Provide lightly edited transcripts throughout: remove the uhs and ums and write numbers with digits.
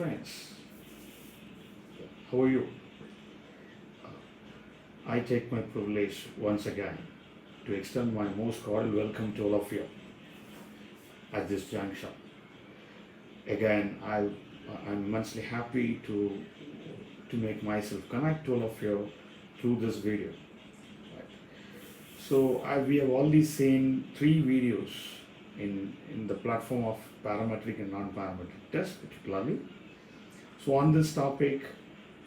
friends, how are you? I take my privilege once again to extend my most cordial welcome to all of you at this junction. Again, I'm immensely happy to make myself connect to all of you through this video. Right. So we have already seen three videos in the platform of parametric and non-parametric tests particularly. So on this topic,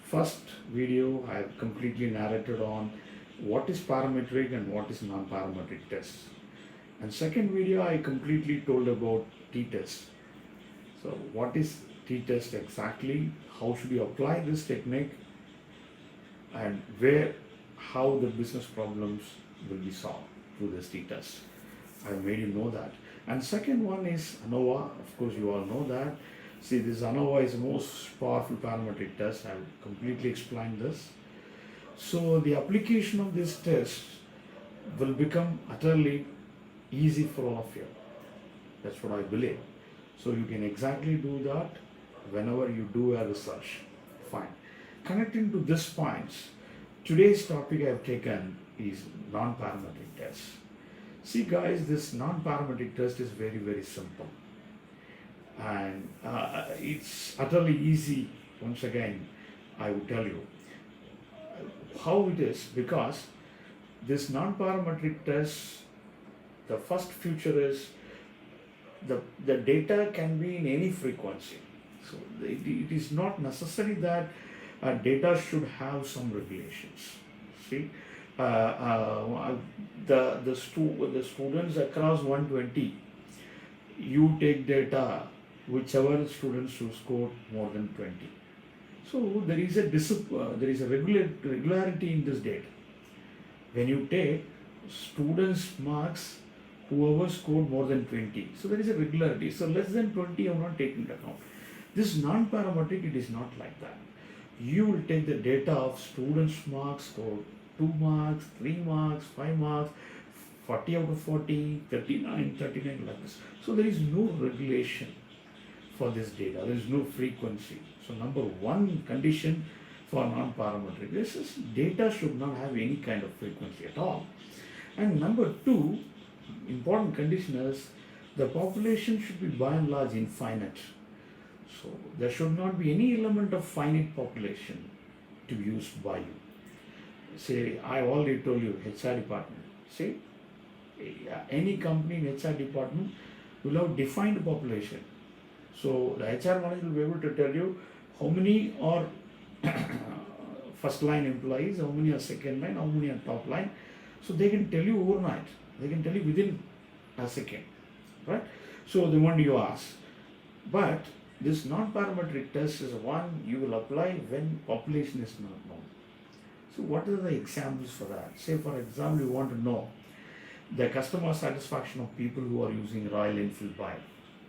first video I have completely narrated on what is parametric and what is non-parametric tests. And second video I completely told about t-test. So what is t-test exactly, how should you apply this technique, and how the business problems will be solved through this t-test. I made you know that. And second one is ANOVA. Of course you all know that. See, this ANOVA is the most powerful parametric test. I will completely explain this. So the application of this test will become utterly easy for all of you. That's what I believe. So you can exactly do that whenever you do a research. Fine. Connecting to this points, today's topic I have taken is non-parametric test. See guys, this non-parametric test is very, very simple. And it's utterly easy. Once again, I will tell you how it is, because this non-parametric test, the first feature is the data can be in any frequency. So it is not necessary that data should have some regulations. See, the students across 120, you take data whichever students who scored more than 20. So there is a regularity in this data. When you take students' marks, whoever scored more than 20, so there is a regularity. So less than 20 are not taken into account. This non-parametric, it is not like that. You will take the data of students' marks, scored 2 marks, 3 marks, 5 marks, 40 out of 40, 39, like this. So there is no regulation for this data. There is no frequency. So number one condition for non-parametric, this is data should not have any kind of frequency at all. And number two, important condition is the population should be by and large infinite. So there should not be any element of finite population to be used by you. Say, I already told you, HR department. See, any company in HR department will have defined population. So the HR manager will be able to tell you how many are first line employees, how many are second line, how many are top line. So they can tell you overnight. They can tell you within a second, right? So the one you ask. But this non-parametric test is one you will apply when population is not known. So what are the examples for that? Say for example, you want to know the customer satisfaction of people who are using Royal Enfield bike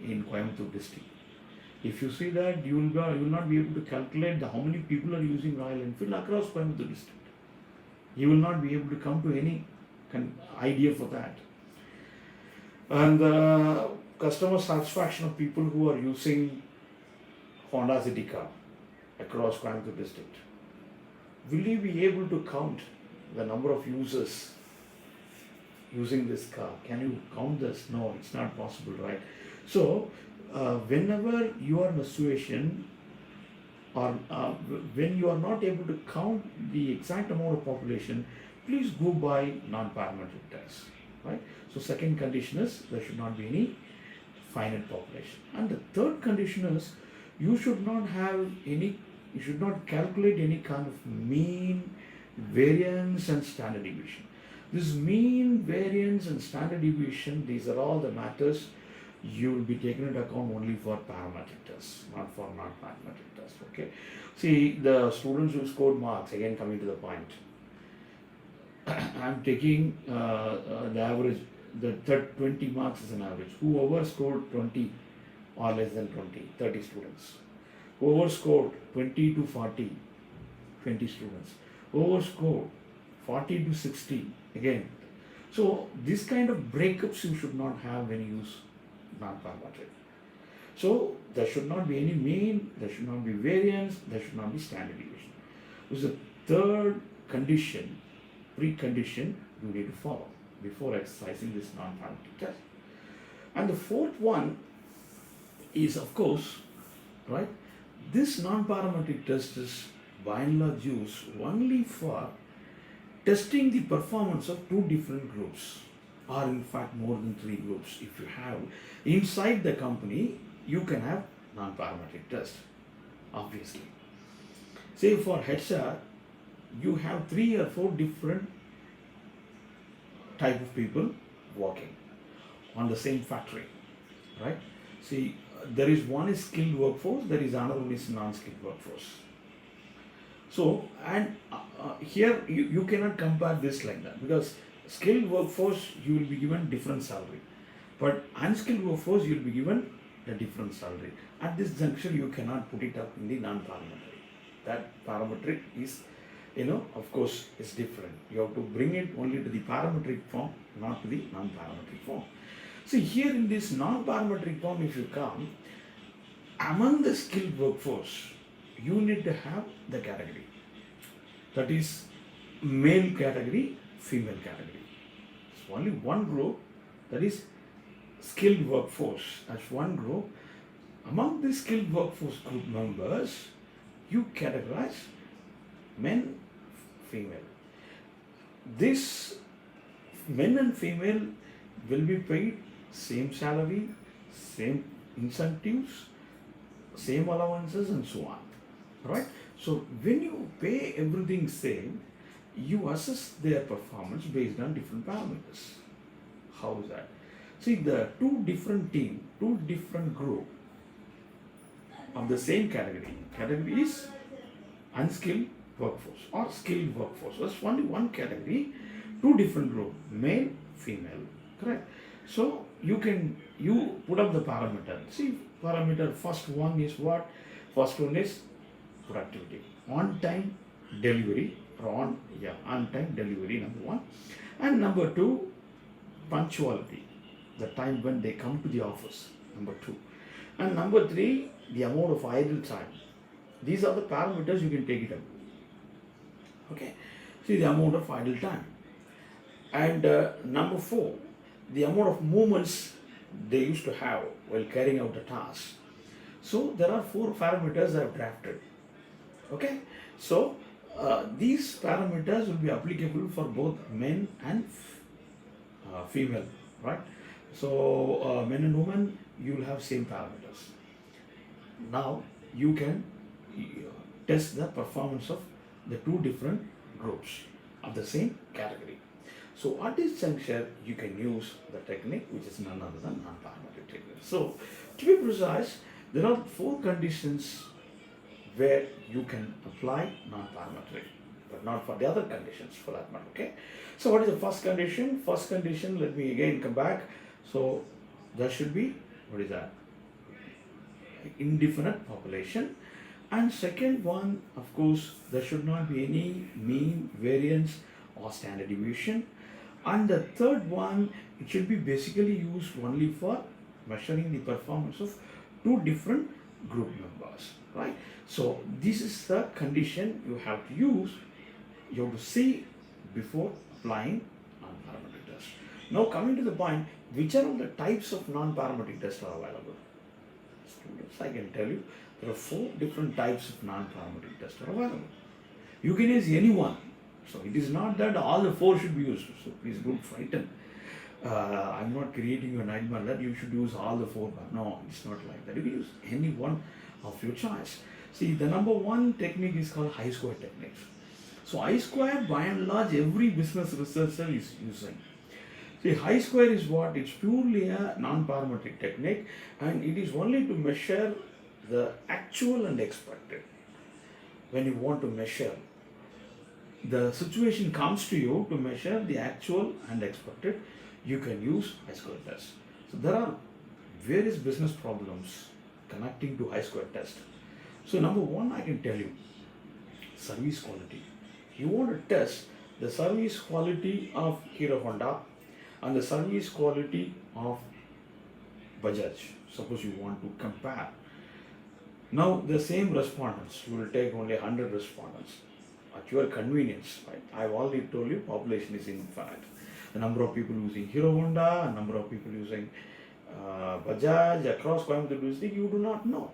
in Coimbatore district. If you see that, you will not be able to calculate how many people are using Royal Enfield across Coimbatore district. You will not be able to come to any idea for that. And the customer satisfaction of people who are using Honda City car across Coimbatore district. Will you be able to count the number of users using this car? Can you count this? No, it's not possible, right? So whenever you are in a situation or when you are not able to count the exact amount of population, please go by non-parametric tests, right? So second condition is there should not be any finite population. And the third condition is you should not calculate any kind of mean, variance and standard deviation. This mean, variance and standard deviation, these are all the matters you will be taken into account only for parametric tests, not for non-parametric tests, okay? See, the students who scored marks, again coming to the point, I am taking the average, the 20 marks is an average. Whoever scored 20 or less than 20, 30 students. Whoever scored 20 to 40, 20 students. Whoever scored 40 to 60, again. So this kind of breakups you should not have when you use non-parametric. So there should not be any mean, there should not be variance, there should not be standard deviation. This is the third condition, precondition you need to follow before exercising this non-parametric test. And the fourth one is, of course, right, this non-parametric test is by and large used only for testing the performance of two different groups, or in fact more than three groups. If you have inside the company, you can have non-parametric test, obviously. Say for HR, you have 3 or 4 different type of people working on the same factory, right? See, there is one is skilled workforce, there is another one is non-skilled workforce. So, and here you cannot compare this like that, because skilled workforce you will be given different salary, but unskilled workforce you will be given a different salary. At this juncture, you cannot put it up in the non-parametric. That parametric is, of course, is different. You have to bring it only to the parametric form, not to the non-parametric form. See, here in this non-parametric form, if you come, among the skilled workforce, you need to have the category. That is male category, female category. It's only one group, that is skilled workforce. That's one group. Among the skilled workforce group members, you categorize men, female. This men and female will be paid same salary, same incentives, same allowances, and so on. Right? So when you pay everything same, you assess their performance based on different parameters. How is that? See, the two different team, two different group of the same category. Category is unskilled workforce or skilled workforce. That's only one category, two different group, male, female. Correct? So you put up the parameter. See, parameter first one is what? First one is productivity. On time delivery, or on time delivery, number one. And number two, punctuality. The time when they come to the office, number two. And number three, the amount of idle time. These are the parameters you can take it up. Okay. See, the amount of idle time. And number four, the amount of movements they used to have while carrying out the task. So there are 4 parameters I have drafted. Okay. So these parameters will be applicable for both men and female, right? So men and women, you will have same parameters. Now you can test the performance of the two different groups of the same category. So at this juncture, you can use the technique which is none other than non-parametric technique. So to be precise, there are 4 conditions where you can apply non-parametric, but not for the other conditions for that matter. Okay. So what is the first condition? First condition, let me again come back. So there should be, what is that? Indefinite population. And second one, of course, there should not be any mean, variance or standard deviation. And the third one, it should be basically used only for measuring the performance of two different group members, right? So this is the condition you have to use, you have to see before applying non-parametric test. Now coming to the point, which are all the types of non-parametric tests are available? Students, I can tell you, there are 4 different types of non-parametric tests are available. You can use any one. So it is not that all the 4 should be used. So please don't frighten. I'm not creating you a nightmare that you should use all the 4. No, it's not like that. You can use any one of your choice. See, the number 1 technique is called I-square technique. So I-square, by and large, every business researcher is using. See, I-square is what? It's purely a non-parametric technique, and it is only to measure the actual and expected. When you want to measure, the situation comes to you to measure the actual and expected, you can use I-square test. So there are various business problems connecting to I-square test. So number 1, I can tell you, service quality. You want to test the service quality of Hero Honda and the service quality of Bajaj. Suppose you want to compare. Now the same respondents, you will take only 100 respondents at your convenience. Right? I've already told you population is infinite. The number of people using Hero Honda, number of people using Bajaj across Coimbatore district, you do not know,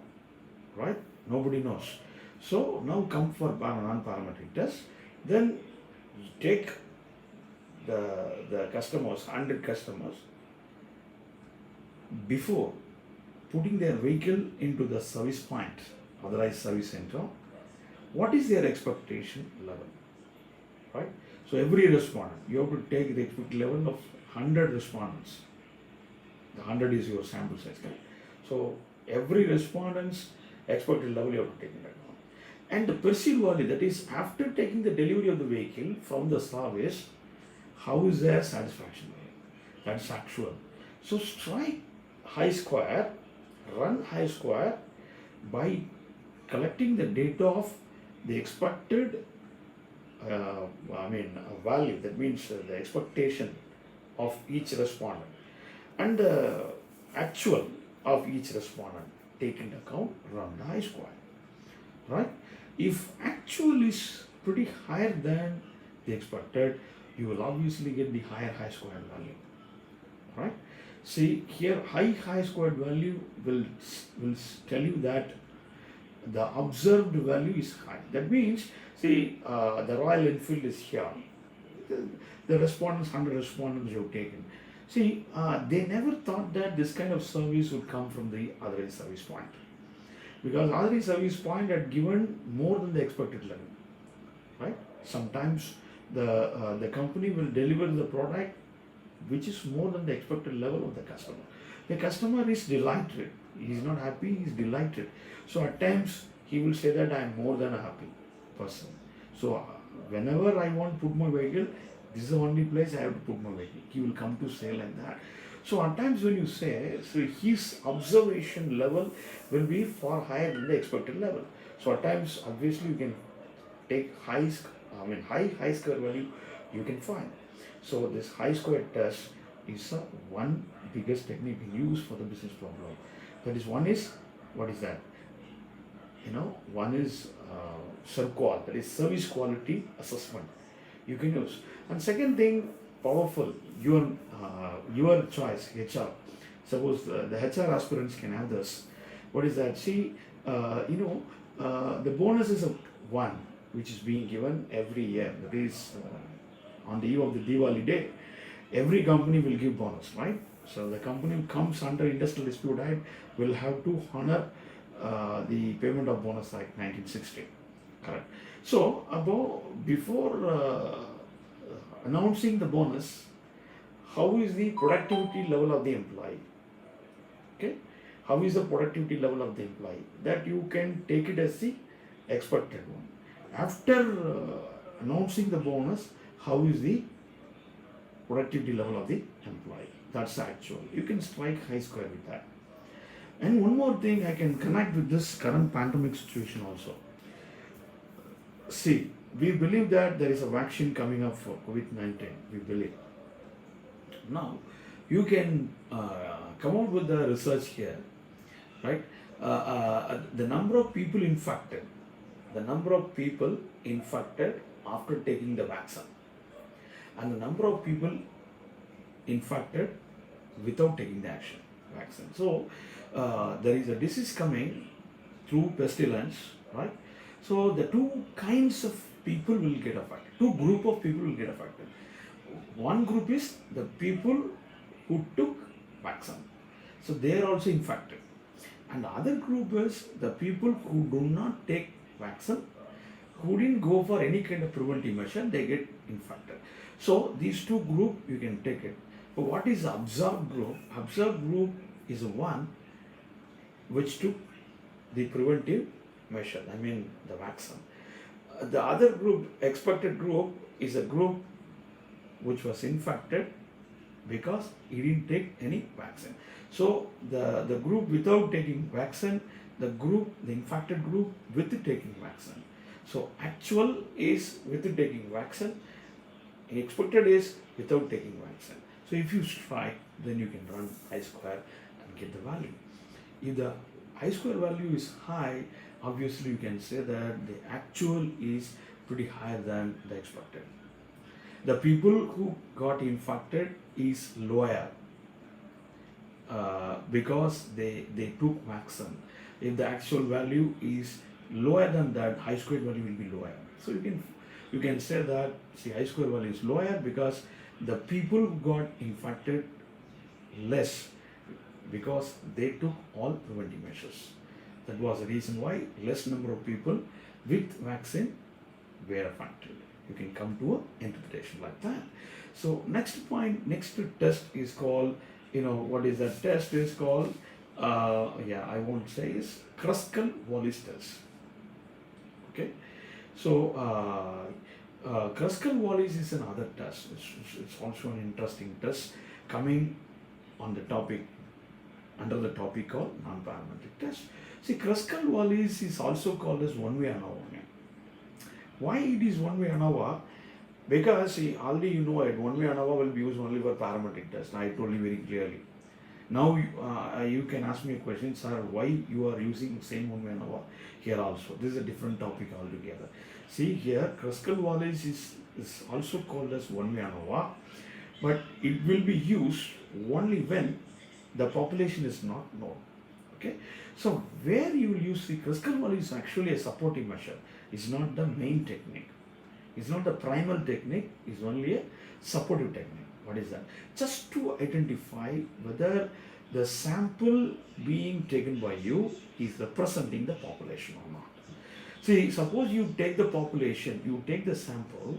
right? Nobody knows. So now come for non-parametric test. Then take the customers, 100 customers, before putting their vehicle into the service point, authorized service center, what is their expectation level, right? So every respondent, you have to take the expected level of 100 respondents. The 100 is your sample size, correct? So every respondent's expected level you have to take into account. And the perceived value, that is after taking the delivery of the vehicle from the service, how is their satisfaction level? That's actual. So strike high square, run high square by collecting the data of the expected value, that means the expectation of each respondent and the actual of each respondent, take into account, run the high square, right? If actual is pretty higher than the expected, you will obviously get the higher high squared value, right? See here, high squared value will tell you that the observed value is high. That means, see, the Royal Enfield is here. The respondents, 100 respondents you have taken. See, they never thought that this kind of service would come from the authorized service point, because authorized service point had given more than the expected level, right? Sometimes the company will deliver the product which is more than the expected level of the customer. The customer is delighted. He is not happy, he is delighted. So at times he will say that I am more than a happy person. So whenever I want to put my vehicle, this is the only place I have to put my vehicle. He will come to say like that. So at times when you say, so his observation level will be far higher than the expected level. So at times obviously you can take high square value you can find. So this high square test is one biggest technique used for the business problem. That is, one is, what is that? One is SERQUAL, that is service quality assessment you can use. And second thing, powerful, your choice, HR. Suppose the HR aspirants can have this. What is that? See, the bonus is one which is being given every year. That is on the eve of the Diwali day. Every company will give bonus, right? So the company who comes under Industrial Dispute Act will have to honor the Payment of Bonus Act 1960. Correct. So before announcing the bonus, how is the productivity level of the employee? Okay. How is the productivity level of the employee? That you can take it as the expected one. After announcing the bonus, how is the productivity level of the employee? That's actual. You can strike high square with that. And one more thing, I can connect with this current pandemic situation also. See, we believe that there is a vaccine coming up for COVID-19. We believe. Now, you can come out with the research here, right? The number of people infected after taking the vaccine, and the number of people infected without taking the vaccine. So there is a disease coming through pestilence, right? So the two kinds of people will get affected. Two group of people will get affected. One group is the people who took vaccine, so they are also infected, and the other group is the people who do not take vaccine, who didn't go for any kind of preventive measure, they get infected. So these two group you can take it. But what is the observed group? Observed group is one which took the preventive measure, the vaccine. The other group, expected group, is a group which was infected because he didn't take any vaccine. So the group without taking vaccine, the infected group with taking vaccine. So actual is with taking vaccine, expected is without taking vaccine. So if you strike, then you can run I square and and get the value. If the I-square value is high, obviously you can say that the actual is pretty higher than the expected. The people who got infected is lower because they took vaccine. If the actual value is lower than that, I-square value will be lower. So you can say that see I-square value is lower because the people who got infected less because they took all preventive measures. That was the reason why less number of people with vaccine were affected. You can come to an interpretation like that. So next point, next test is called, what is that test is called, I won't say is Kruskal-Wallis test. Okay. So Kruskal-Wallis is another test. It's also an interesting test coming on the topic, under the topic called non-parametric test. See, Kruskal-Wallis is also called as one-way ANOVA. Why it is one-way ANOVA? Because see, already you know it, one-way ANOVA will be used only for parametric test. I told you very clearly. Now you can ask me a question, sir, why you are using the same one-way ANOVA here also? This is a different topic altogether. See here, Kruskal-Wallis is also called as one-way ANOVA, but it will be used only when the population is not known. Okay, so where you will use the Kruskal-Wallis is actually a supportive measure. It's not the main technique. It's not the primal technique. It's only a supportive technique. What is that? Just to identify whether the sample being taken by you is representing the population or not. See, suppose you take the population, you take the sample,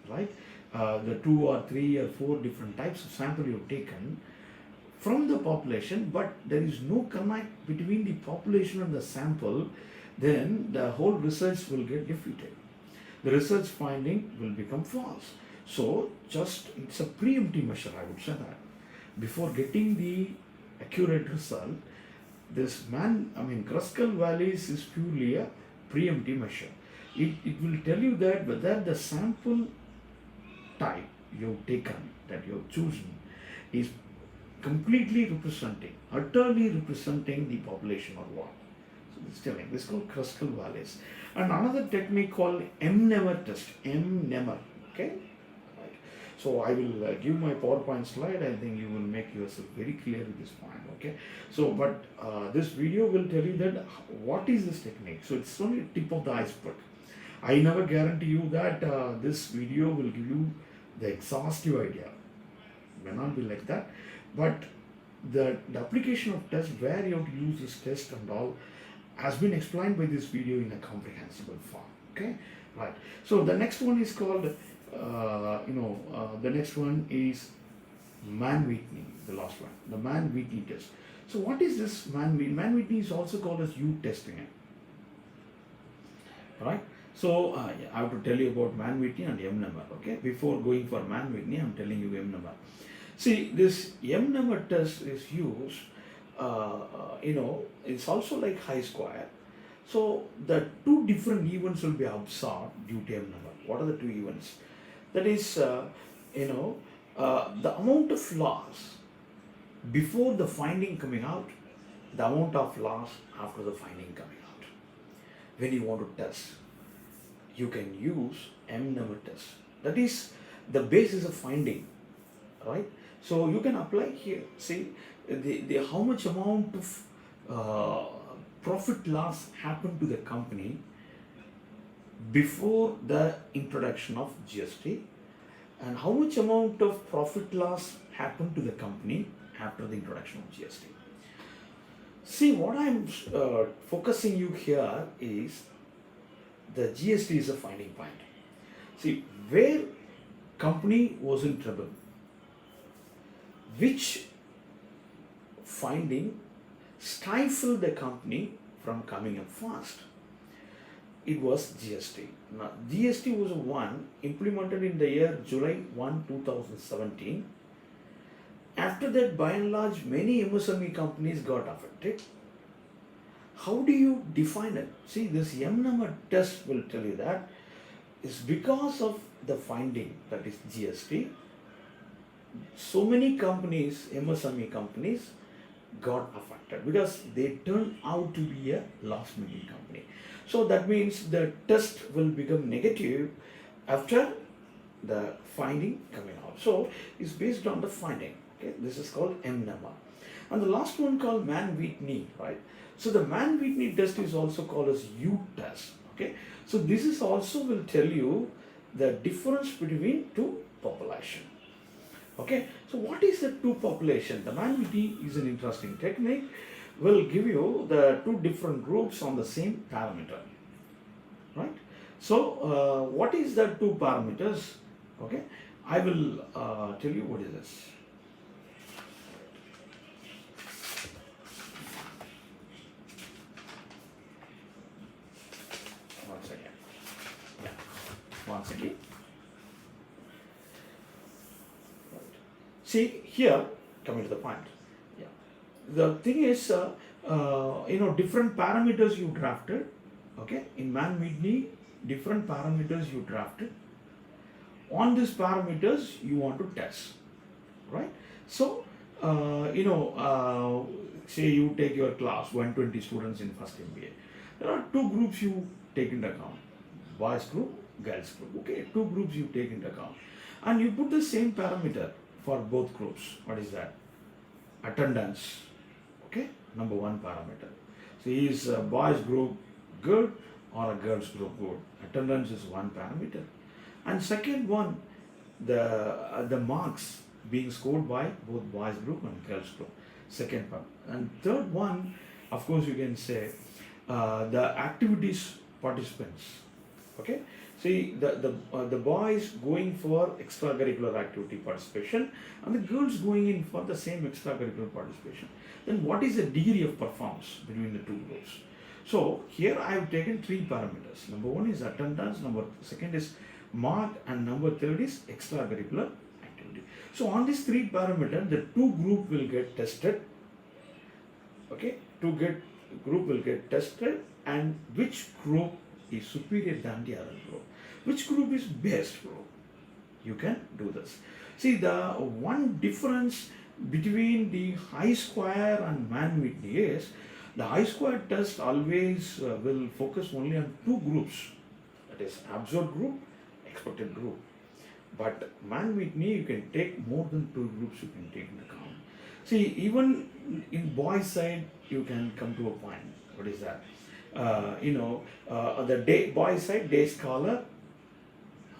right? The 2 or 3 or 4 different types of sample you've taken from the population, but there is no connect between the population and the sample, then the whole research will get defeated. The research finding will become false. So it's a preemptive measure, I would say that. Before getting the accurate result, Kruskal-Wallis is purely a preemptive measure. It will tell you that whether the sample type you've taken, that you've chosen, is completely representing, utterly representing the population or what. So this is telling. This is called Kruskal-Wallis. And another technique called M-nemer test. M-nemer. Okay. Right. So I will give my PowerPoint slide. I think you will make yourself very clear with this point. Okay. So, but this video will tell you that what is this technique. So it's only the tip of the iceberg. I never guarantee you that this video will give you the exhaustive idea. It may not be like that. But the application of test, where you have to use this test and all, has been explained by this video in a comprehensible form. Okay, right. So the next one is called, the next one is Mann-Whitney, the last one, the Mann-Whitney test. So what is this Mann-Whitney? Mann-Whitney is also called as U-testing. Right. So I have to tell you about Mann-Whitney and M-nemer. Okay, before going for Mann-Whitney, I am telling you M-nemer. See, this M-nemer test is used, it's also like chi-square. So the 2 different events will be observed due to M-nemer. What are the 2 events? That is, the amount of loss before the finding coming out, the amount of loss after the finding coming out. When you want to test, you can use M-nemer test. That is the basis of finding, right? So you can apply here. See, the how much amount of profit loss happened to the company before the introduction of GST, and how much amount of profit loss happened to the company after the introduction of GST. See, what I'm focusing you here is the GST is a finding point. See, where company was in trouble, which finding stifled the company from coming up fast? It was GST. Now, GST was one implemented in the year July 1, 2017. After that, by and large, many MSME companies got affected. How do you define it? See, this M-nemer test will tell you that it's because of the finding, that is GST. So many companies, MSME companies, got affected because they turned out to be a loss-making company. So that means the test will become negative after the finding coming out. So it's based on the finding. Okay, this is called M number. And the last one called Mann-Whitney, right? So the Mann-Whitney test is also called as U test. Okay, so this is also will tell you the difference between two population. Okay, so what is the two population? The Mann-Whitney is an interesting technique. Will give you the two different groups on the same parameter, right? So what is the two parameters? Okay, I will tell you what is this. Once again, yeah, once again. See here, coming to the point. Yeah, the thing is, different parameters you drafted. Okay, in Mann-Whitney, different parameters you drafted. On these parameters, you want to test, right? So, say you take your class 120 students in first MBA. There are two groups you take into account: boys group, girls group. Okay, two groups you take into account, and you put the same parameter for both groups. What is that? Attendance. Okay, number one parameter. So is a boys group good or a girls group good? Attendance is one parameter. And second one, the marks being scored by both boys group and girls group. Second one. And third one, of course, you can say the activities participants. Okay. See, the boys going for extracurricular activity participation and the girls going in for the same extracurricular participation. Then what is the degree of performance between the two groups? So here I have taken three parameters. Number one is attendance, number second is mark, and number third is extracurricular activity. So on these three parameters, the two group will get tested. Okay, group will get tested, and which group is superior than the other group? Which group is best group? You can do this. See, the one difference between the Chi-square and Mann-Whitney is the Chi-square test always will focus only on two groups, that is observed group, expected group. But Mann-Whitney, you can take more than two groups you can take into account. See, even in boys' side, you can come to a point. What is that? The boys' side, day scholar,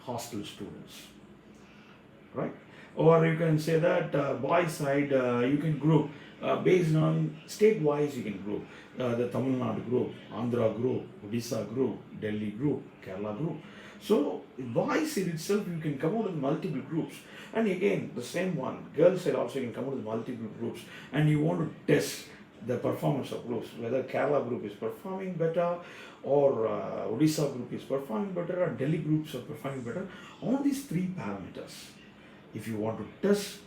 hostel students, right? Or you can say that boys' side, you can group based on state-wise. You can group the Tamil Nadu group, Andhra group, Odisha group, Delhi group, Kerala group. So boys in itself, you can come out with multiple groups, and again the same one. Girls side also you can come out with multiple groups, and you want to test the performance of groups, whether Kerala group is performing better, or Odisha group is performing better, or Delhi groups are performing better. All these three parameters, if you want to test,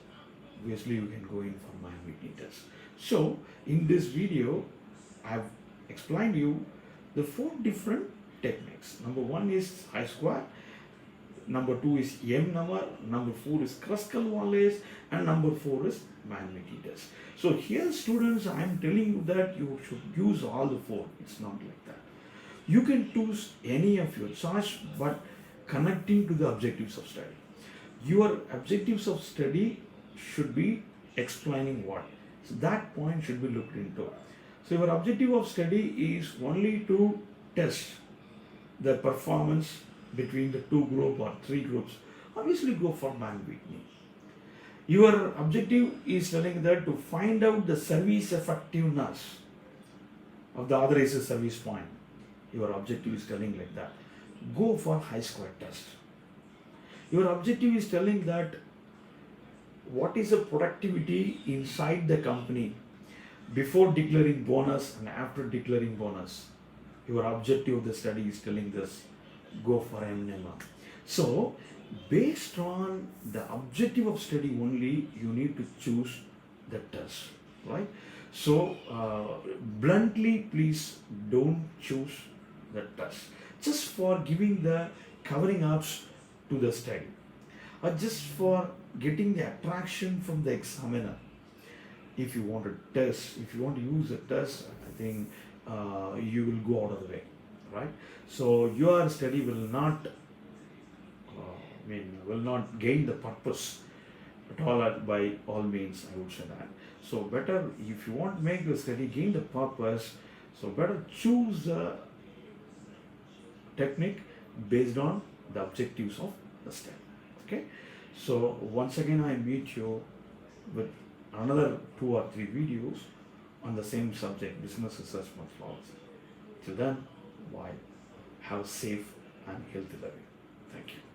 obviously you can go in for Mann-Whitney test. So in this video, I have explained you the four different techniques. Number one is Chi-square, number two is M number, number four is Kruskal-Wallis, and number four is Mann-Whitney test. So here, students, I am telling you that you should use all the four. It's not like that. You can choose any of your choice, but connecting to the objectives of study. Your objectives of study should be explaining what. So that point should be looked into. So your objective of study is only to test the performance between the two groups or three groups. Obviously go for Mann-Whitney. Your objective is telling that to find out the service effectiveness of the authorized service point. Your objective is telling like that. Go for Chi-square test. Your objective is telling that what is the productivity inside the company before declaring bonus and after declaring bonus. Your objective of the study is telling this. Go for M-NEMA. So, based on the objective of study only, you need to choose the test, right? So, bluntly, please don't choose the test just for giving the covering ups to the study, or just for getting the attraction from the examiner. if you want to test, if you want to use a test, I think you will go out of the way, right? So your study will not, will not gain the purpose at all. By all means, I would say that. So better, if you want to make the study gain the purpose, so better choose the technique based on the objectives of the study. Okay. So once again, I meet you with another 2 or 3 videos on the same subject, business assessment methodology. Till then, bye. Have a safe and healthy living. Thank you.